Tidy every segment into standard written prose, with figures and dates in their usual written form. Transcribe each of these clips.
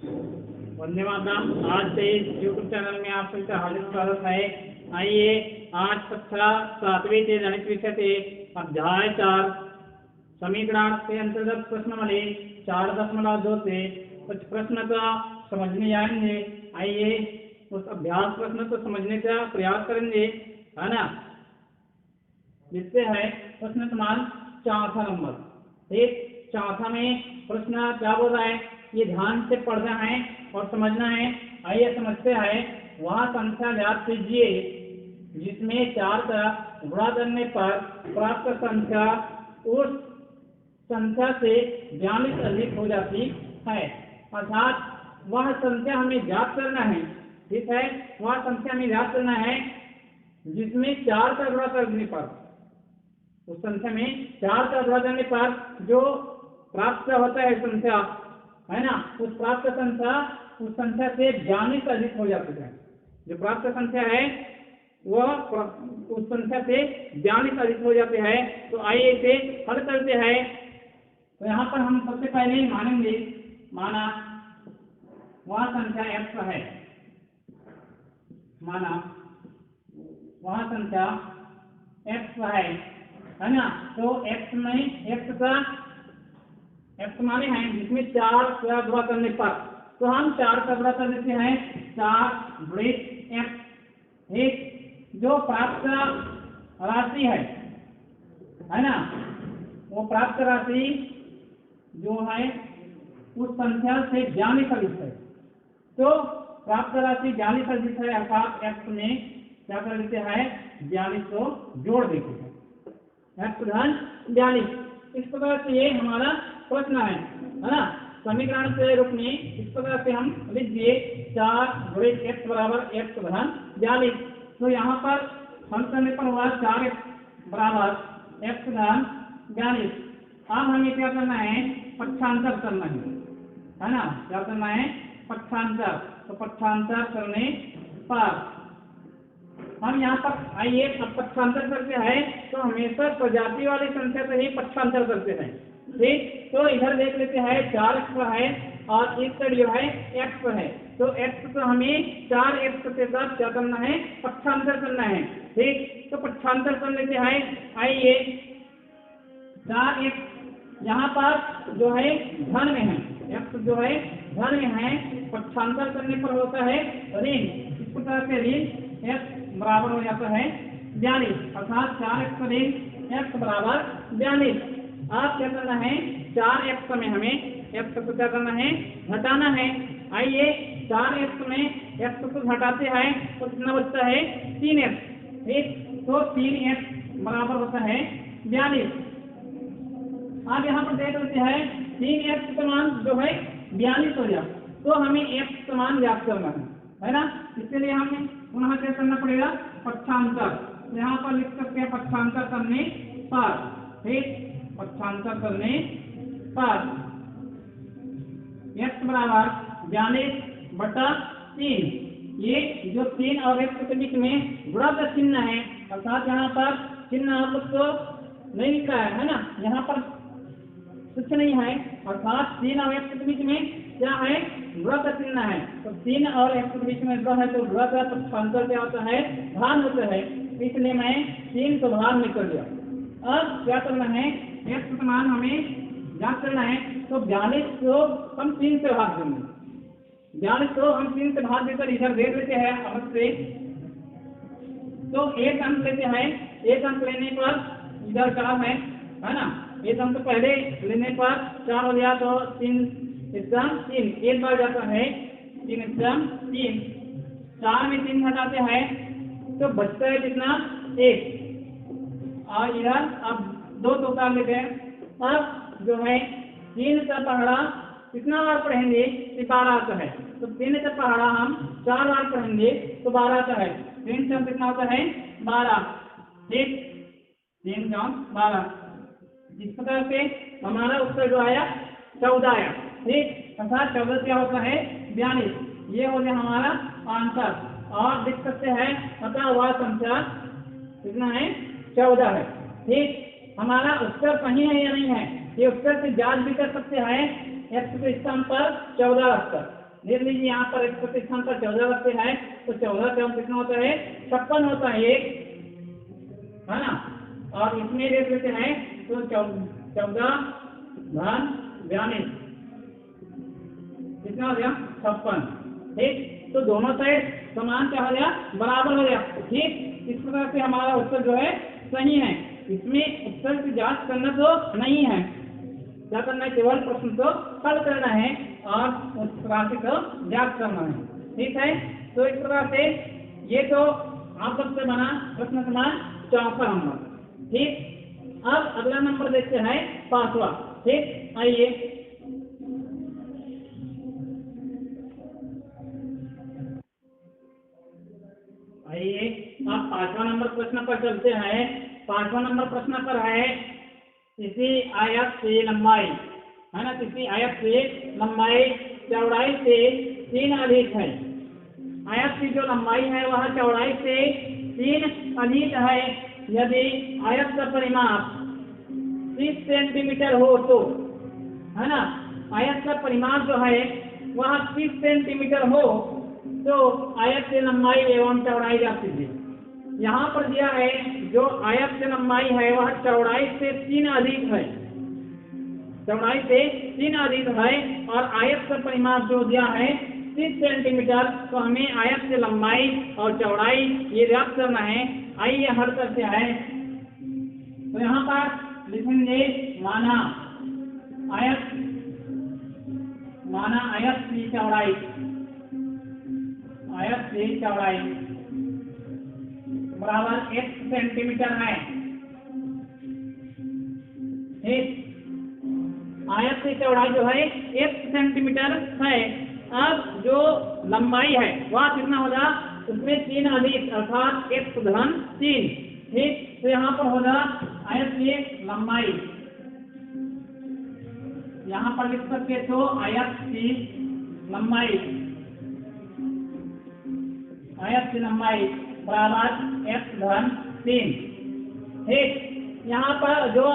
वंदे मातरम। आज से इस यूट्यूब चैनल में आप सभी का हार्दिक स्वागत है। आइए आज कक्षा 7वीं के गणित विषय के अध्याय 4 समीकरण के अंतर्गत प्रश्न वाले 4.2 से कुछ प्रश्न का समझने जाएंगे। आइए उस अभ्यास प्रश्न को समझने का प्रयास करेंगे, है ना। जिससे है प्रश्न क्रमांक 4 नंबर। एक 4 में प्रश्न क्या बोल रहा है, ये ध्यान से पढ़ना है और समझना है। आइए समझते हैं। वह संख्या ज्ञात कीजिए जिसमें 4 का गुणा करने पर प्राप्त संख्या उस संख्या से 42 अधिक हो जाती है। अर्थात वह संख्या हमें ज्ञात करना है, ठीक है। वह संख्या हमें ज्ञात करना है जिसमें 4 का गुणा करने पर, उस संख्या में 4 का गुणा करने पर जो प्राप्त होता है संख्या, है ना, उस प्राप्त संख्या उस संख्या से 42 अधिक हो जाती है। जो प्राप्त संख्या है वह उस संख्या से 42 अधिक हो जाते हैं। तो आइए इसे हल करते हैं। तो यहाँ पर हम सबसे पहले मानेंगे, माना वह संख्या x है, माना वह संख्या x है ना। तो x में x का x माने हैं जिसमें 4 का गुणा करने पर, तो हम 4 का गुणा कर देते हैं 4 गुणित x। एक जो प्राप्त राशि है ना, वो प्राप्त राशि जो है उस संख्या से 42 अधिक है। तो प्राप्त राशि 42 अधिक है, अर्थात x में क्या कर देते हैं 42 को जोड़ देते हैं, x धन 42। इस प्रकार से ये हमारा प्रश्न है ना। समीकरण के रूप में इस प्रकार से हम लिख दिए 4 गुणित x बराबर x धन 42। तो यहाँ पर हल करने पर हुआ 4x बराबर x धन 42। अब हमें क्या करना है, पक्षांतर करना है ना। क्या करना है, पक्षांतर। तो पक्षांतर करने पर हम यहाँ पर आइए अब पक्षांतर करते हैं। तो हमेशा प्रजाति वाली संख्या से ही पक्षांतर करते हैं, ठीक। तो इधर देख लेते हैं 4x है और इस साइड जो है x है। तो x को हमें 4x के साथ क्या करना है, पक्षांतर करना है, ठीक। तो पक्षांतर कर लेते हैं। आइए 4x यहाँ पर जो है धन में है, x जो है धन में है, पक्षांतर करने पर होता है ऋण। इस प्रकार से ऋण x बराबर हो जाता है 42, अर्थात 4x ऋण x बराबर 42। अब क्या करना है, 4x में हमें x को क्या करना है, घटाना है। आइए 4x में x को घटाते हैं तो कितना बचता है 3x, ठीक। तो 3x बराबर होता है 42। अब यहाँ पर देख लेते हैं 3x का मान जो है 42 हो गया। तो हमें x का मान ज्ञात करना है ना। इसके लिए हमें पुनः क्या करना पड़ेगा, पक्षांतर। यहाँ पर लिख सकते हैं पक्षांतर करने पर, ठीक। पक्षांतर करने पर x बराबर 42/3। ये जो 3 और x के बीच में गुणा का चिन्ह है, अर्थात यहाँ पर चिन्ह आप लोग को नहीं लिखा है ना, यहाँ पर कुछ नहीं है, अर्थात 3 और x के बीच में क्या है, गुणा का चिन्ह है। तो 3 और x के बीच में गुणा है, तो गुणा का पक्षांतर क्या होता है, भाग होता है। इसलिए मैं 3 को भाग में कर दिया। अब क्या करना है, x का मान हमें ज्ञात करना है। तो 42 को हम 3 से भाग देंगे, 42 को हम 3 से भाग देकर इधर देख लेते हैं अलग से। तो एक अंक लेते हैं, एक अंक लेने पर इधर 4 है ना। एक अंक पहले लेने पर 4 हो गया, तो 3 एकदम 3 एक बार जाता है, 3 एकदम 3। 4 में 3 घटाते हैं तो बचता है कितना, 1। और इधर अब 2 तो उतार लेते हैं। अब जो है 3 का पहाड़ा कितना बार पढ़ेंगे, 12 आता है। तो 3 का पहाड़ा हम 4 बार पढ़ेंगे तो 12 आता है। 3 का कितना होता है, 12, ठीक। 3 का 12। इस प्रकार से हमारा उत्तर जो आया 14 आया, ठीक। अर्थात 14 क्या होता है, 42। ये हो गया हमारा आंसर। और देख सकते हैं पता हुआ संख्या कितना है, 14 है, ठीक। हमारा उत्तर सही है या नहीं है, ये उत्तर से जांच भी कर सकते हैं। x के स्थान पर 14 रखकर, देख लीजिए यहाँ पर x प्रतिस्थान पर 14 लगते हैं, तो 14 से हम कितना होता है 56 होता है एक, है ना। और इसमें देख लेते हैं तो 14 धन 42 कितना हो गया 56, ठीक। तो दोनों साइड समान क्या हो गया बराबर हो गया, ठीक। इस प्रकार से हमारा उत्तर जो है सही है। इसमें उत्तर की जांच करना तो नहीं है, क्या करना है केवल प्रश्न को हल करना है और उस राशि को ज्ञात करना है, ठीक है। तो इस प्रकार से ये तो आप सबसे बना प्रश्न क्रमांक 64 नंबर, ठीक। अब अगला नंबर देखते हैं 5वां, ठीक। आइए आप 5वां नंबर प्रश्न पर चलते हैं। 5वां नंबर प्रश्न पर है किसी आयत की लंबाई, है ना, किसी आयत की लंबाई चौड़ाई से 3 अधिक है। आयत की जो लंबाई है वह चौड़ाई से 3 अधिक है। यदि आयत का परिमाप 30 सेंटीमीटर हो तो, है ना, आयत का परिमाप जो है वह 30 सेंटीमीटर हो तो आयत की लंबाई एवं चौड़ाई ज्ञात कीजिए। यहाँ पर दिया है जो आयत की लंबाई है वह चौड़ाई से 3 अधिक है, चौड़ाई से 3 अधिक है, और आयत का परिमाप जो दिया है 30 सेंटीमीटर, तो हमें आयत की लंबाई और चौड़ाई ये ज्ञात करना है। आइए हल करते हैं। तो यहाँ पर लिखेंगे माना आयत की चौड़ाई, आयत की चौड़ाई बराबर 1 सेंटीमीटर है, ठीक। आयत की चौड़ाई जो है 1 सेंटीमीटर है। अब जो लंबाई है वह कितना होगा, उसमें 3 अधिक अर्थात 1 धन 3, ठीक। तो यहाँ पर होगा आयत की लंबाई, यहाँ पर लिख सकते तो आयत की लंबाई बराबर 1 धन 3, ठीक। यहाँ पर जो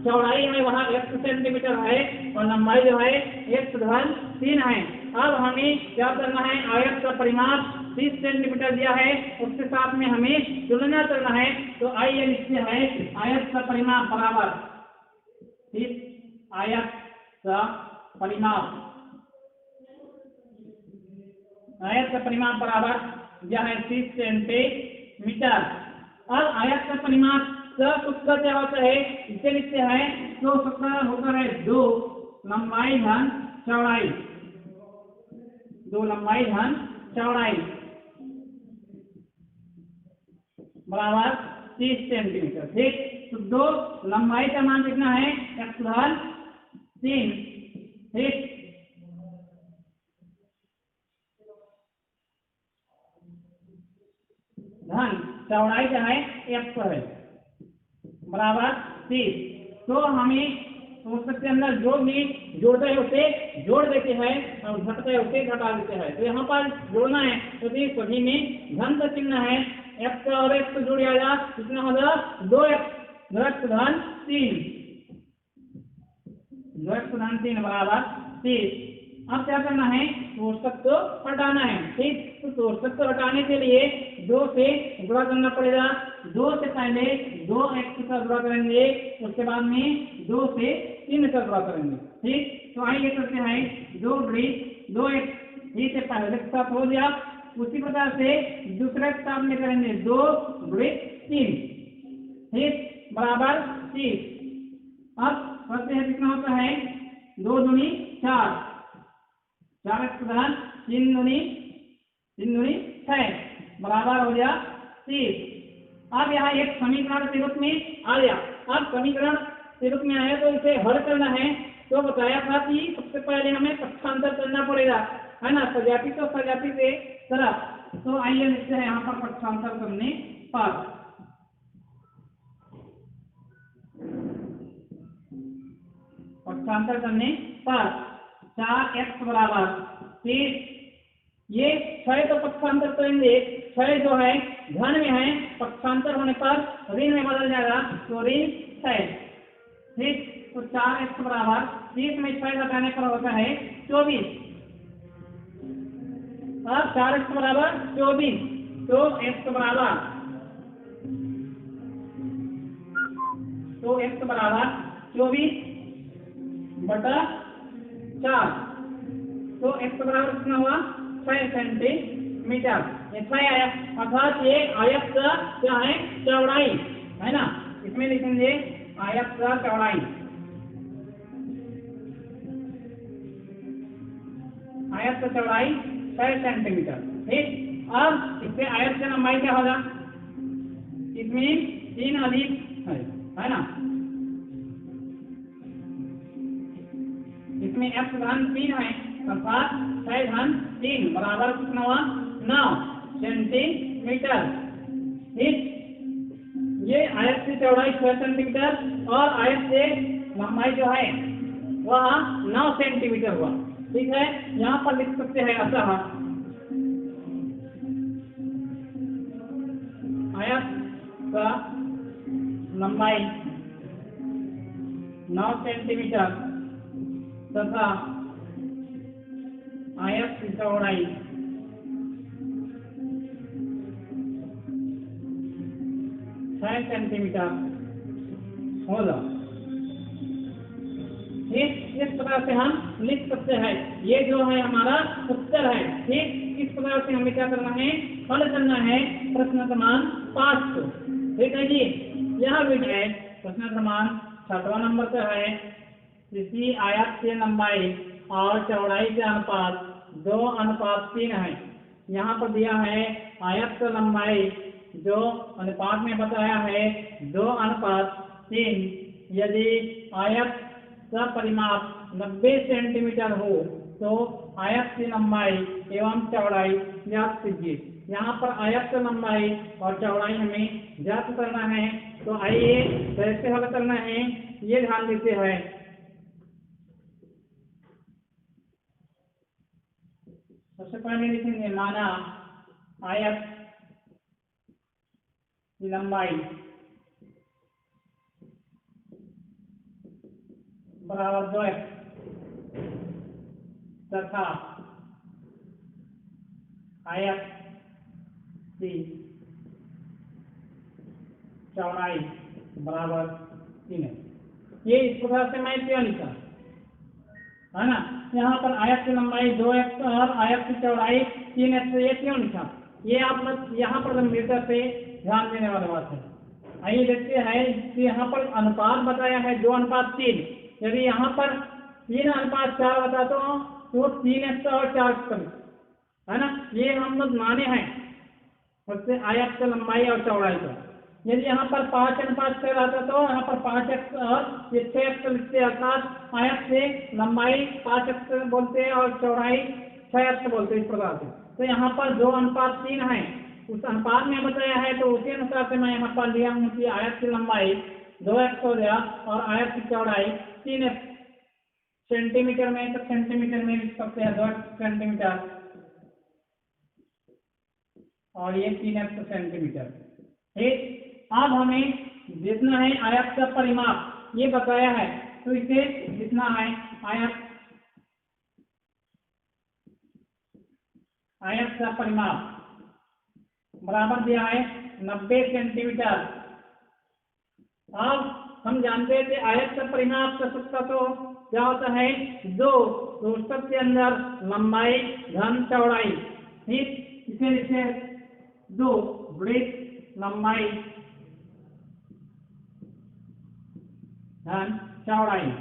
चौड़ाई है वहाँ 1 सेंटीमीटर है और लंबाई जो है 1 धन 3 है। अब हमें क्या करना है, आयत का परिमाप 30 सेंटीमीटर दिया है, उसके साथ में हमें तुलना करना है। तो आइए लिखते हैं आयत का परिमाप बराबर, ठीक, आयत का परिमाप बराबर दिया है 30 सेंटीमीटर। अब आयत का परिमाप सूत्र क्या होता है, इसे लिखते हैं तो सूत्र होता है 2 लंबाई धन चौड़ाई, 2 लंबाई धन चौड़ाई बराबर 30 सेंटीमीटर, ठीक। तो 2 लंबाई का मान कितना है 1 धन 3, ठीक। धन चौड़ाई क्या है 1 है बराबर 30। तो हमें सूत्र के अंदर जो भी जोड़ते हैं उसे जोड़ देते हैं और घटते हैं उसे घटा देते हैं। तो यहाँ पर जोड़ना है तो सभी में धन का चिन्ह है, x और x को जोड़ जाएगा, कितना होगा 2x धन 3, 2x धन 3 बराबर 30। अब क्या करना है, कोष्टक को हटाना है, ठीक। तो कोष्टक को हटाने के लिए 2 से गुणा करना पड़ेगा। 2 से पहले 2x का गुणा करेंगे, उसके बाद में 2 से 3 का गुणा करेंगे, ठीक। तो आइए करते हैं 2x, ठीक है, पहले के साथ हो गया। उसी प्रकार से दूसरे के साथ में करेंगे 2 × 3, ठीक, बराबर 30। अब करते हैं कितना होता है 2 दूनी 4, 4x धन 3 दूनी 6 बराबर हो गया 30। अब यहाँ एक समीकरण के रूप में आ गया। अब समीकरण के रूप में आया तो इसे हल करना है। तो बताया था कि सबसे पहले हमें पक्षांतर करना पड़ेगा, है ना, सजाती तो सजाती से तरफ। तो आइए लिखते हैं यहाँ पर पक्षांतर करने पर, पक्षांतर करने पर 4x बराबर 30, ये 6 तो पक्षांतर करेंगे, 6 जो है धन में है, पक्षांतर होने पर ऋण में बदल जाएगा, तो ऋण 6, ठीक। तो 4x बराबर 30 में 6 घटाने पर होता है 24, अब 4x बराबर 24, तो x बराबर 24 बटा 4, तो x बराबर कितना हुआ 6 सेंटीमीटर, ये 6 आया। अर्थात ये आयत का क्या है चौड़ाई है ना, इसमें लिखेंगे आयत का चौड़ाई, आयत का चौड़ाई 6 सेंटीमीटर। ठीक, अब इससे आयत की लंबाई क्या होगा, इसमें 3 अधिक है ना, इसमें x धन 3 है, अर्थात 6 धन 3 बराबर कितना हुआ 9 सेंटीमीटर। ठीक, ये आयत की चौड़ाई 6 सेंटीमीटर और आयत से लंबाई जो है वह 9 सेंटीमीटर हुआ। ठीक है, यहाँ पर लिख सकते हैं अतः आयत का लंबाई 9 सेंटीमीटर तथा आयत की चौड़ाई 6 सेंटीमीटर होगा। ठीक, इस प्रकार से हम लिख सकते हैं, ये जो है हमारा उत्तर है। ठीक, इस प्रकार से हमें क्या करना है, हल करना है प्रश्न क्रमांक 5 को। ठीक है जी, यह वीडियो है प्रश्न क्रमांक 6वां नंबर का है, किसी आयत की लंबाई और चौड़ाई के अनुपात 2:3 है। यहाँ पर दिया है आयत की लंबाई जो अनुपात में बताया है 2:3, यदि आयत का परिमाप 90 सेंटीमीटर हो तो आयत की लंबाई एवं चौड़ाई ज्ञात कीजिए। यहाँ पर आयत की लंबाई और चौड़ाई हमें ज्ञात करना है, तो आइए कैसे हल करना है ये ध्यान देते हैं। सबसे पहले लिखेंगे माना आयत की लंबाई बराबर 2x तथा आयत की चौड़ाई बराबर 3 है। ये इस प्रकार से मैं क्यों लिखा है ना, यहाँ पर आयत की लंबाई 2x और आयत की चौड़ाई 3x, ये क्यों लिखा, ये आप लोग यहाँ पर गंभीरता से ध्यान देने वाली बात है। आइए देखते हैं कि यहाँ पर अनुपात बताया है 2:3, यदि यहाँ पर 3:4 बता तो 3x और 4x है ना, ये हम लोग माने हैं उससे आयत की लंबाई और चौड़ाई का। यदि यहाँ पर 5:6 आता तो यहाँ पर 5x और ये 6x लिखते, अर्थात आयत से लंबाई 5x बोलते हैं और चौड़ाई 6x बोलते हैं, इस प्रकार से। तो यहाँ पर 2:3 है, उस अनुपात में बताया है, तो उसी अनुसार से मैं यहाँ पर लिया हूँ कि आयत की लंबाई 2x हो गया और आयत की चौड़ाई 3x। सेंटीमीटर में तो सेंटीमीटर में लिख सकते हैं 2 सेंटीमीटर और ये 3x सेंटीमीटर। ठीक, अब हमें देखना है आयत का परिमाप, ये बताया है तो इसे लिखना है आयत का परिमाप बराबर दिया है 90 सेंटीमीटर। अब हम जानते हैं कि आयत का परिमाप कर सकता तो क्या होता है 2 कोष्ठक के अंदर लंबाई धन चौड़ाई। ठीक, इसे लिखे 2 वृत्त लंबाई धन चौड़ाई,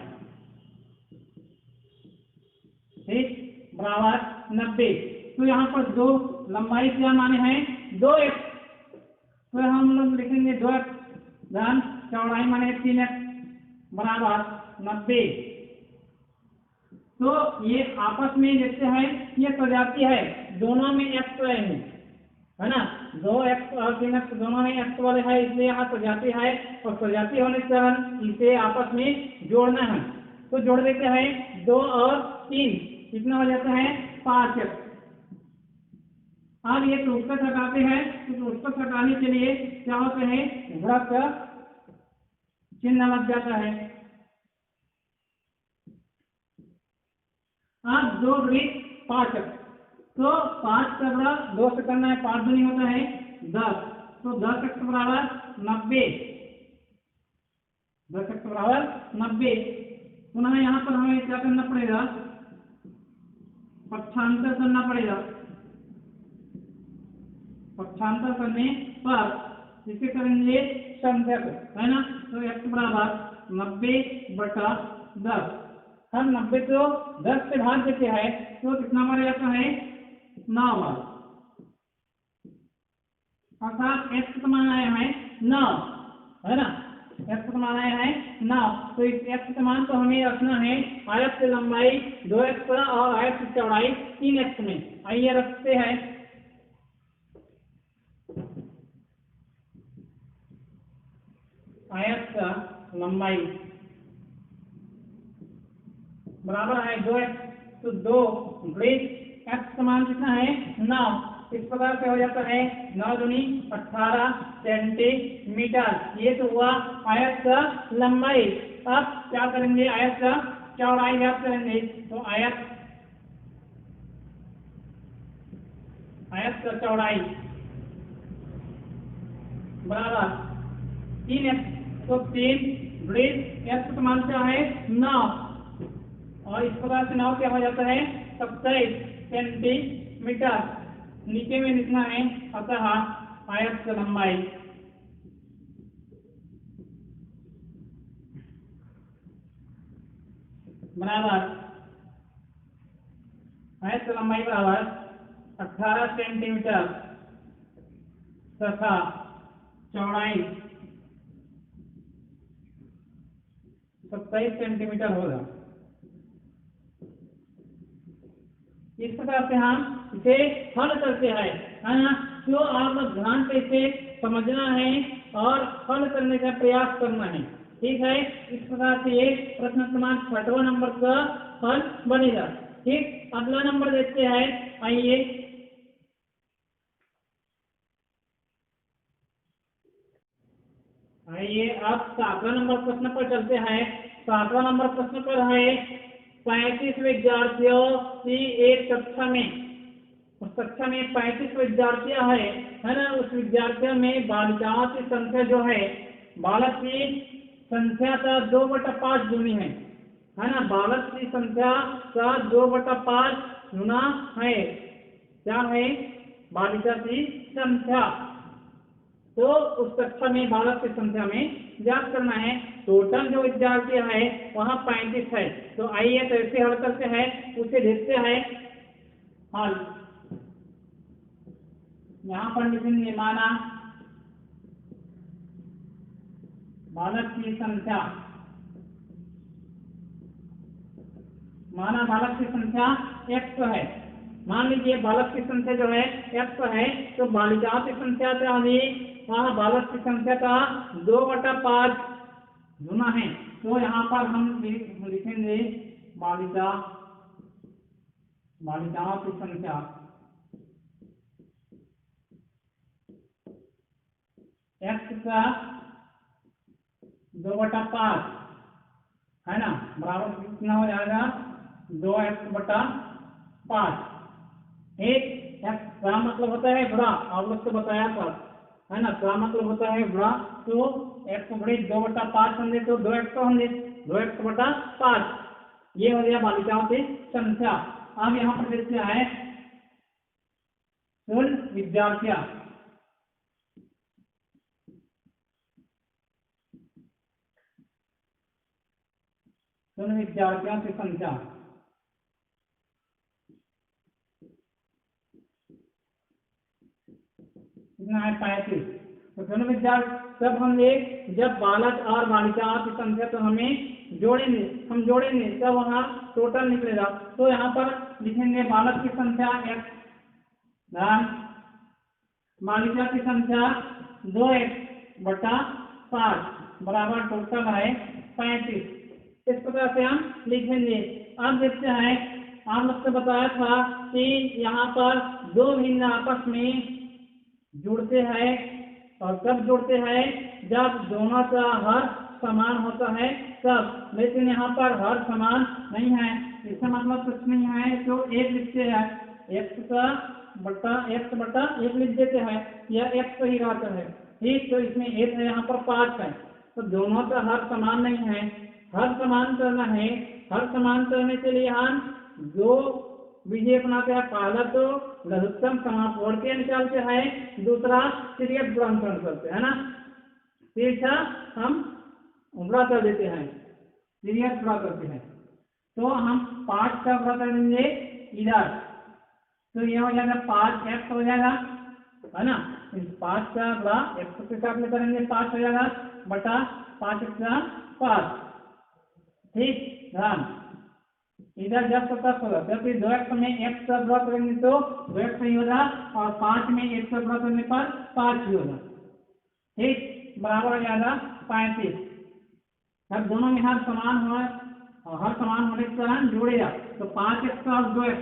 ठीक, बराबर 90। तो यहाँ पर 2 लंबाई क्या माने हैं 2x, तो हम लोग लिखेंगे 2x धन चौड़ाई माने 3x बराबर 90। तो ये आपस में देखते हैं ये सजाती है, दोनों में x है ना, 2x और 3x दोनों में x वाले है, इसलिए यहाँ सजाती है और सजाती होने के कारण इसे आपस में जोड़ना है। तो जोड़ देते हैं 2 और 3, कितना हो जाता है 5x। अब ये टूटकर हटाते हैं, तो टूटकर हटाने के लिए क्या होते हैं गुणक का चिन्ह लग जाता है। अब 2 वृत्त 5x, तो 5 का गुणा 2 से करना है, 5 दूनी होता है 10, तो 10x बराबर 90, 10x बराबर 90। पुनः यहाँ पर हमें क्या करना पड़ेगा, पक्षांतर करना पड़ेगा। पक्षांतर करने पर इसे करेंगे संख्या को, है ना, तो x बराबर 90/10। हम 90 को 10 से भाग देते हैं तो कितना बार जाता है, 9 बार, अर्थात x का मान आया है 9, है ना, x का मान आया है 9। तो इस x का मान को हमें रखना है आयत की लंबाई 2x पर और आयत की चौड़ाई 3x में। आइए रखते हैं। आयत का लंबाई बराबर है 2x, तो 2 ब्रेक x का मान कितना है 9। इस प्रकार से हो जाता है 9 दूनी 18 सेंटीमीटर। ये तो हुआ आयत का लंबाई। अब क्या करेंगे, आयत का चौड़ाई ज्ञात करेंगे। तो आयत का चौड़ाई बराबर 3x, तो 3 ब्रेक x का मान क्या है 9, और इस प्रकार से 9 क्या हो जाता है 27 सेंटीमीटर। नीचे में लिखना है, अतः आयत की लंबाई बराबर, आयत की लंबाई बराबर 18 सेंटीमीटर तथा चौड़ाई 27 सेंटीमीटर होगा। इस प्रकार से हम इसे हल करते हैं, है ना। तो आप लोग ध्यान से इसे समझना है और हल करने का प्रयास करना है, ठीक है। इस प्रकार से ये प्रश्न क्रमांक 6वां नंबर का हल बनेगा। ठीक, अगला नंबर देखते हैं। आइए अब 7वां नंबर प्रश्न पर चलते हैं। 7वां नंबर प्रश्न पर है 35 विद्यार्थियों की एक कक्षा में, उस कक्षा में 35 विद्यार्थियां है ना। उस विद्यार्थियों में बालिकाओं की संख्या जो है बालक की संख्या का 2/5 गुनी है ना। बालक की संख्या का 2/5 गुना है, क्या है, बालिका की संख्या। तो उस कक्षा में बालक की संख्या में ज्ञात करना है। टोटल जो विद्यार्थी है वहाँ 35 है। तो आइए कैसे हल करते हैं उसे देखते हैं। हल यहाँ पर लिखेंगे, माना बालक की संख्या, माना बालक की संख्या x है। मान लीजिए बालक की संख्या जो है x है, तो बालिकाओं की संख्या क्या होगी, वहाँ बालक की संख्या का 2/5 गुना है। तो यहाँ पर हम लिखेंगे बालिकाओं की संख्या x का 2/5, है ना, बराबर कितना हो जाएगा 2x/5। एक x का मतलब होता है गुणा, आप लोग को बताया था, है ना, का मतलब होता है गुणा। तो x बड़े 2/5 होंगे तो 2x होंगे 2x/5। ये हो गया बालिकाओं की संख्या। अब यहाँ पर देखते हैं कुल विद्यार्थियां, कुल विद्यार्थियों की संख्या कितना है 35। तो दोनों विद्यार्थी तब हम जब बालक और बालिकाओं की संख्या तो हमें जोड़ेंगे, हम जोड़ेंगे तब वहाँ टोटल निकलेगा। तो यहाँ पर लिखेंगे बालक की संख्या x धन बालिका की संख्या 2x/5 बराबर टोटल है 35। इस प्रकार से हम लिखेंगे। अब देखते हैं, आप लोग से बताया था कि यहाँ पर दो भिन्न आपस में जुड़ते हैं, और कब जुड़ते हैं, जब दोनों का हर समान होता है तब। लेकिन यहाँ पर हर समान नहीं है, इसका मतलब कुछ नहीं है, तो एक लिखते हैं। एक्स का बटा एक्स बटा एक लिख देते हैं, या एक्स ही रहता है। ठीक, तो इसमें एक है, यहाँ पर 5 है, तो दोनों का हर समान नहीं है, हर समान करना है। हर समान करने के लिए हम दो विधि अपनाते हैं। पहला तो लघुत्तम समापवर्ग के निकालते हैं, दूसरा तिर्यक गुणनखंड करते हैं ना। तीसरा हम गुणा कर देते हैं, तिर्यक गुणा करते हैं। तो हम 5 का गुणा करेंगे इधर, तो यह हो जाएगा 5x हो जाएगा, है ना। इस 5 का गुणा x के साथ में करेंगे, 5 हो जाएगा बटा 5x5। ठीक, ध्यान इधर जब तो तक होगा, क्योंकि 2x में x का गुणा करेंगे तो 2x नहीं होगा, और 5 में x का गुणा करने पर 5 ही होगा। ठीक, बराबर हो जाएगा 35। अब दोनों में हर समान हुआ, और हर समान होने के कारण जोड़ेगा, तो 5x और 2x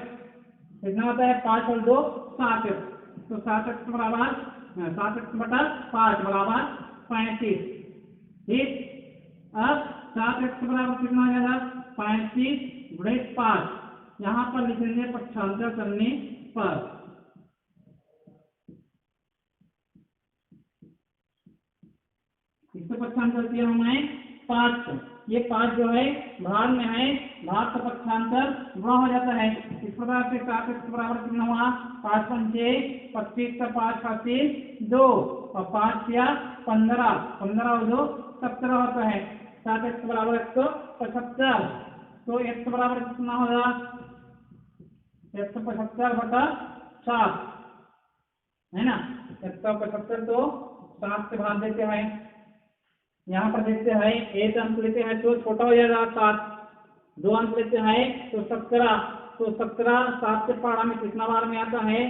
कितना होता है, 5 और 2 7x, तो 7x बराबर 7x बटा 5 बराबर 35। ठीक, अब 7x बराबर कितना हो जाएगा, 35 गुणे 5, यहाँ पर लिखेंगे पक्षांतर करने पर। इसको पक्षांतर किया हमने 5 को, ये 5 जो है भाग में है, भाग का पक्षांतर गुणा हो जाता है। इस प्रकार से 7x बराबर कितना हुआ, 5 पंचे 25 का 5 25 2, और 5 या 15 15 और 2 17 होता है। 7x बराबर 175, तो x बराबर कितना होगा, 175 बटा 7, है ना। 175 तो 7 से भाग देते हैं, यहाँ पर देखते हैं 1 अंक लेते हैं तो छोटा हो जाएगा 7, 2 अंक लेते हैं तो 17, तो 17 7 के पहाड़ा में कितना बार में आता है,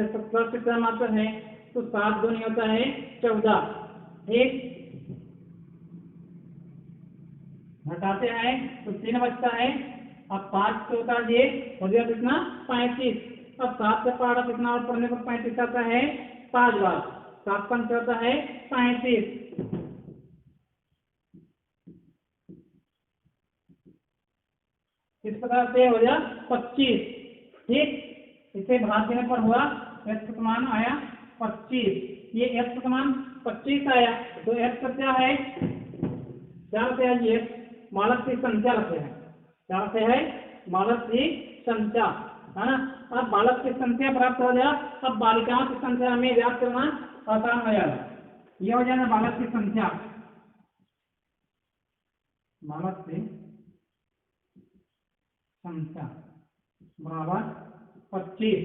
17 से क्रम आता है, तो 7 2 नहीं होता है 14। ठीक, घटाते हैं तो 3 बचता है, अब 5 से होता है हो गया कितना 35, अब 7 से पहाड़ा कितना और पढ़ने पर 35 आता है 5 बार, 7 पंच होता है 35। इस प्रकार से हो गया 25। ठीक, इसे भाग देने पर हुआ x का मान आया 25, ये x का मान 25 आया, तो x का क्या है, क्या रखते हैं, ये मालक की संख्या रखते हैं, क्या रखते हैं, मालक की संख्या, है ना। अब बालक की संख्या प्राप्त हो जाए, अब बालिकाओं की संख्या हमें ज्ञात करना आसान हो जाएगा। यह हो जाएगा बालक की संख्या, बालक की संख्या बराबर 25।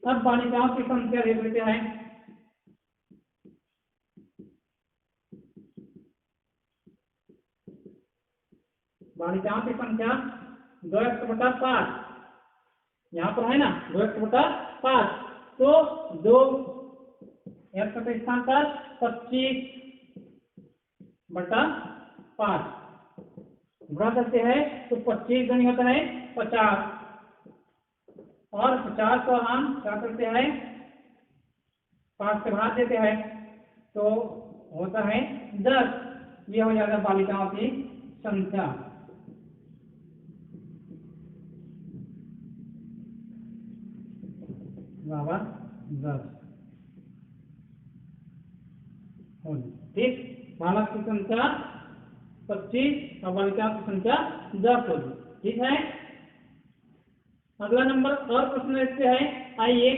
अब बालिकाओं की संख्या देख लेते हैं, बालिकाओं की संख्या 2x बटा 5, यहाँ पर है ना 2x बटा 5, तो 2 x के स्थान पर 25 बटा 5 गुणा करते हैं, तो 25 गणी होता है 50, और 50 को हम क्या करते हैं 5 से भाग देते हैं, तो होता है 10। ये हो जाएगा बालिकाओं की संख्या। बराबर 10। ठीक, बालक की संख्या 25 और बालिका की संख्या 10 होगी। ठीक है, अगला नंबर और प्रश्न देखते हैं, आइए।